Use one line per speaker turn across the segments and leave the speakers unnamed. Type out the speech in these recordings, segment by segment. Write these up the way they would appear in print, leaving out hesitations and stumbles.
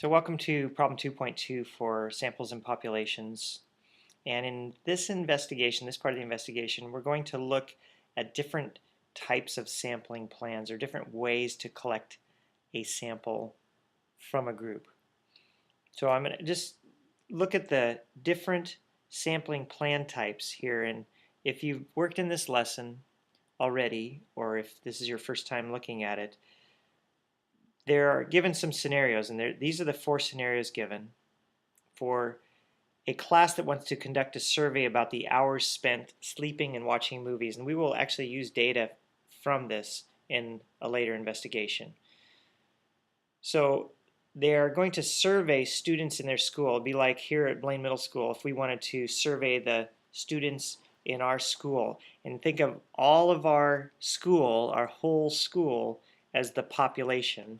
So welcome to problem 2.2 for samples and populations. And in this investigation, this part of the investigation, we're going to look at different types of sampling plans or different ways to collect a sample from a group. So I'm going to just look at the different sampling plan types here. And if you've worked in this lesson already, or if this is your first time looking at it, there are given some scenarios, and these are the 4 scenarios given for a class that wants to conduct a survey about the hours spent sleeping and watching movies. And we will actually use data from this in a later investigation. So they are going to survey students in their school. It'd be like here at Blaine Middle School if we wanted to survey the students in our school and think of all of our school, our whole school, as the population,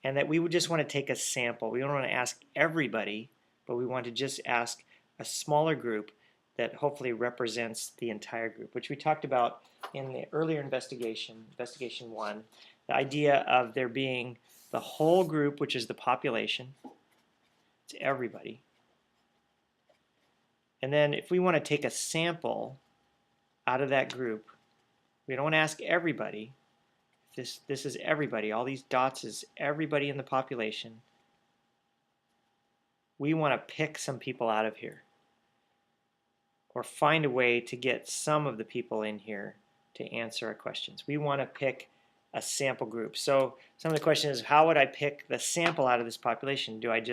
and that we would just want to take a sample. We don't want to ask everybody, but we want to just ask a smaller group that hopefully represents the entire group, which we talked about in the earlier investigation, investigation 1, the idea of there being the whole group, which is the population. It's everybody. And then if we want to take a sample out of that group, we don't want to ask everybody. This is everybody. All these dots is everybody in the population. We want to pick some people out of here, or find a way to get some of the people in here to answer our questions. We want to pick a sample group. So some of the question is, how would I pick the sample out of this population? I'm going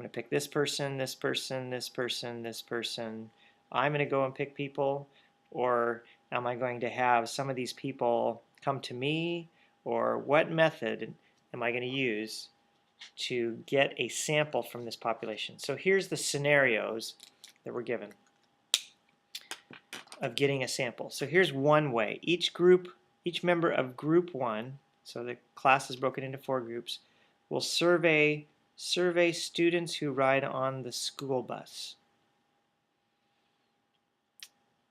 to pick this person, this person, this person, this person. I'm going to go and pick people, or am I going to have some of these people come to me, or what method am I going to use to get a sample from this population? So here's the scenarios that we're given of getting a sample. So here's one way. Each member of group 1, so the class is broken into 4 groups, will survey students who ride on the school bus.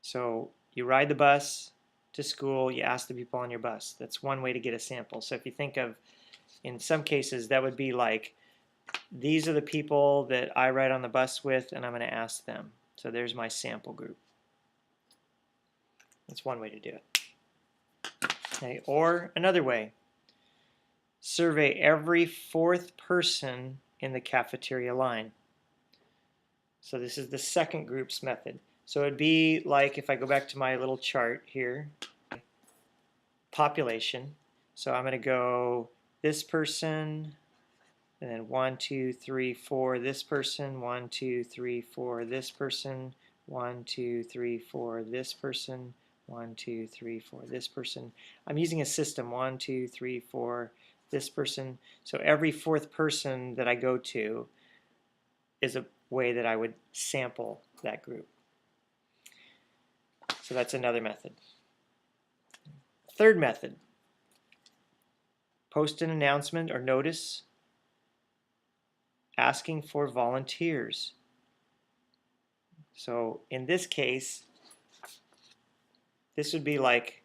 So you ride the bus to school, you ask the people on your bus. That's one way to get a sample. So if you think of, in some cases, that would be like, these are the people that I ride on the bus with, and I'm going to ask them. So there's my sample group. That's one way to do it. Okay. Or another way, survey every 4th person in the cafeteria line. So this is the second group's method. So it'd be like, if I go back to my little chart here, population. So I'm going to go this person, and then 1, 2, 3, 4, this person, 1, 2, 3, 4, this person, 1, 2, 3, 4, this person, 1, 2, 3, 4, this person. I'm using a system, 1, 2, 3, 4, this person. So every 4th person that I go to is a way that I would sample that group. So that's another method. Third method, post an announcement or notice asking for volunteers. So in this case, this would be like,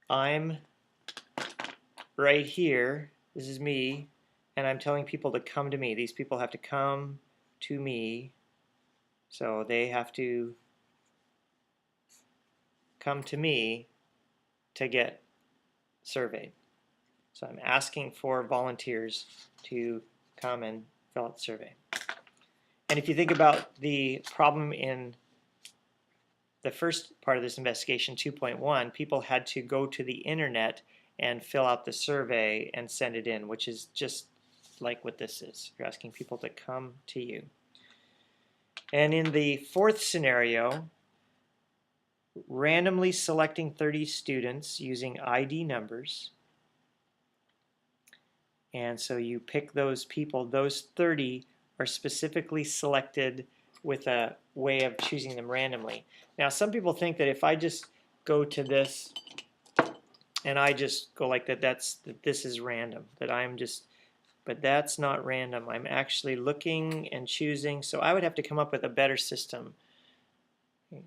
I'm right here, this is me, and I'm telling people to come to me. These people have to come to me, so they have to come to me to get surveyed. So I'm asking for volunteers to come and fill out the survey. And if you think about the problem in the first part of this investigation, 2.1, people had to go to the internet and fill out the survey and send it in, which is just like what this is. You're asking people to come to you. And in the 4th scenario, randomly selecting 30 students using ID numbers. And so you pick those people. Those 30 are specifically selected with a way of choosing them randomly. Now, some people think that if I just go to this and I just go like that, that this is random, that I'm just, but that's not random. I'm actually looking and choosing, so I would have to come up with a better system.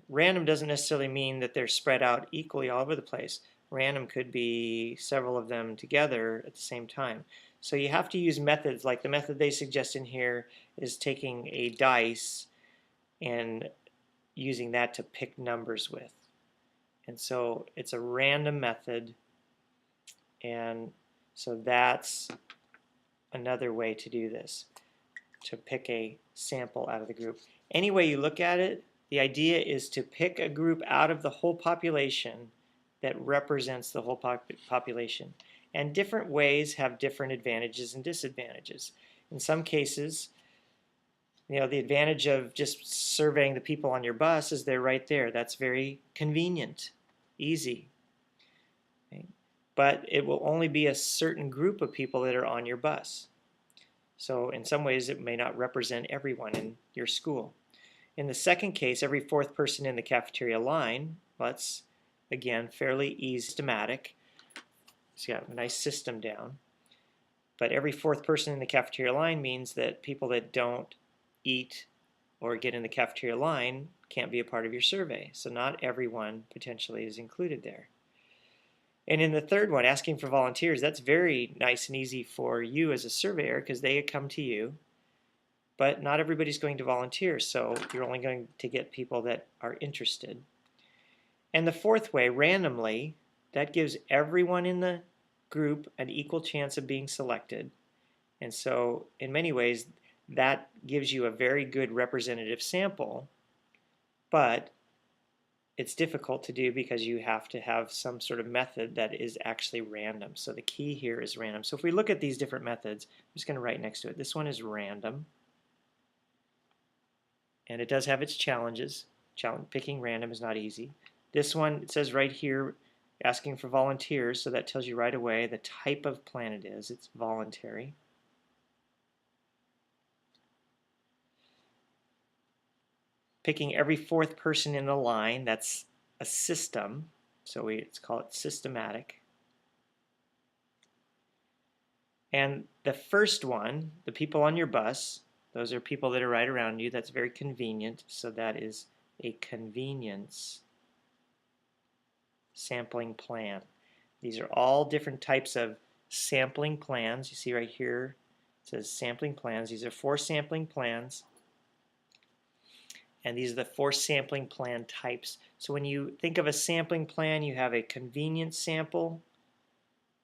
Random doesn't necessarily mean that they're spread out equally all over the place. Random could be several of them together at the same time. So you have to use methods like the method they suggest in here is taking a dice and using that to pick numbers with. And so it's a random method, and so that's another way to do this, to pick a sample out of the group. Any way you look at it, the idea is to pick a group out of the whole population that represents the whole population. And different ways have different advantages and disadvantages. In some cases, the advantage of just surveying the people on your bus is they're right there. That's very convenient, easy. Okay? But it will only be a certain group of people that are on your bus. So in some ways, it may not represent everyone in your school. In the second case, every fourth person in the cafeteria line, that's, again, fairly easy, systematic. It's got a nice system down. But every fourth person in the cafeteria line means that people that don't eat or get in the cafeteria line can't be a part of your survey. So not everyone potentially is included there. And in the third one, asking for volunteers, that's very nice and easy for you as a surveyor because they come to you. But not everybody's going to volunteer, so you're only going to get people that are interested. And the fourth way, randomly, that gives everyone in the group an equal chance of being selected. And so in many ways, that gives you a very good representative sample, but it's difficult to do because you have to have some sort of method that is actually random. So the key here is random. So if we look at these different methods, I'm just going to write next to it. This one is random. And it does have its challenges. Picking random is not easy. This one, it says right here, asking for volunteers, so that tells you right away the type of plan it is. It's voluntary. Picking every fourth person in the line, that's a system, so let's call it systematic. And the first one, the people on your bus, those are people that are right around you. That's very convenient, so that is a convenience sampling plan. These are all different types of sampling plans. You see right here, it says sampling plans. These are 4 sampling plans. And these are the 4 sampling plan types. So when you think of a sampling plan, you have a convenience sample.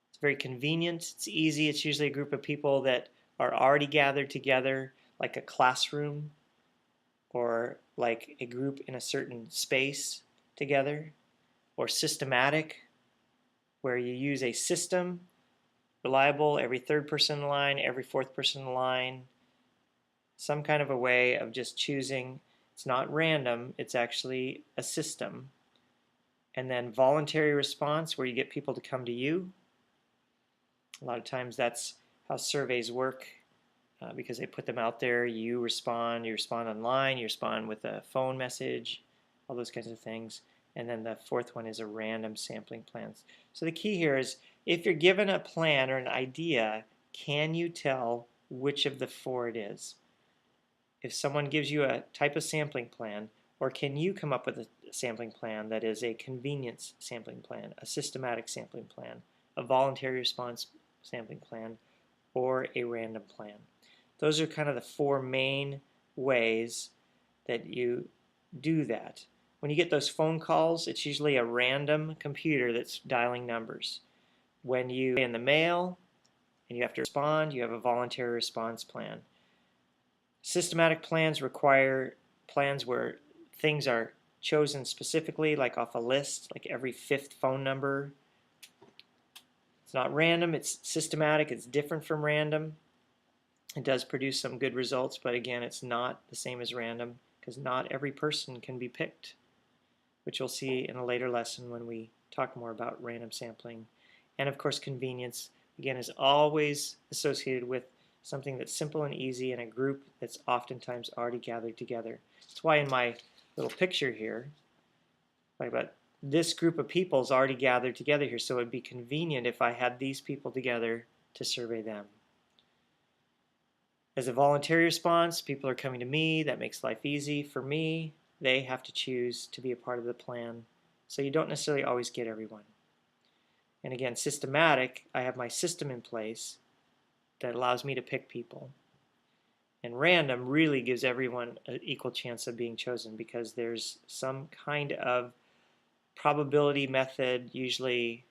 It's very convenient. It's easy. It's usually a group of people that are already gathered together, like a classroom or like a group in a certain space together. Or systematic, where you use a system, reliable, every third person in the line, every fourth person in the line, some kind of a way of just choosing. It's not random, it's actually a system. And then voluntary response, where you get people to come to you. A lot of times that's how surveys work because they put them out there. You respond online, you respond with a phone message, all those kinds of things. And then the fourth one is a random sampling plan. So the key here is if you're given a plan or an idea, can you tell which of the 4 it is? If someone gives you a type of sampling plan, or can you come up with a sampling plan that is a convenience sampling plan, a systematic sampling plan, a voluntary response sampling plan, or a random plan? Those are kind of the 4 main ways that you do that. When you get those phone calls, it's usually a random computer that's dialing numbers. When you in the mail and you have to respond, you have a voluntary response plan. Systematic plans require plans where things are chosen specifically, like off a list, like every 5th phone number. It's not random, it's systematic, it's different from random. It does produce some good results, but again, it's not the same as random because not every person can be picked, which you'll see in a later lesson when we talk more about random sampling. And of course, convenience, again, is always associated with something that's simple and easy in a group that's oftentimes already gathered together. That's why in my little picture here, about this group of people is already gathered together here, so it would be convenient if I had these people together to survey them. As a voluntary response, people are coming to me. That makes life easy for me. They have to choose to be a part of the plan. So you don't necessarily always get everyone. And again, systematic, I have my system in place. that allows me to pick people. And random really gives everyone an equal chance of being chosen because there's some kind of probability method, usually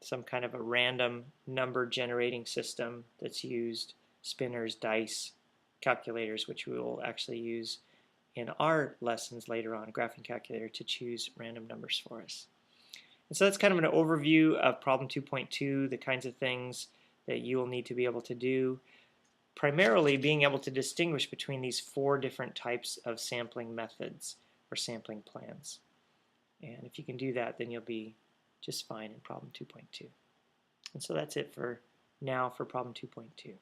some kind of a random number generating system that's used, spinners, dice, calculators, which we will actually use in our lessons later on, graphing calculator, to choose random numbers for us. And so that's kind of an overview of problem 2.2, the kinds of things that you will need to be able to do. Primarily being able to distinguish between these 4 different types of sampling methods or sampling plans. And if you can do that, then you'll be just fine in problem 2.2. And so that's it for now for problem 2.2.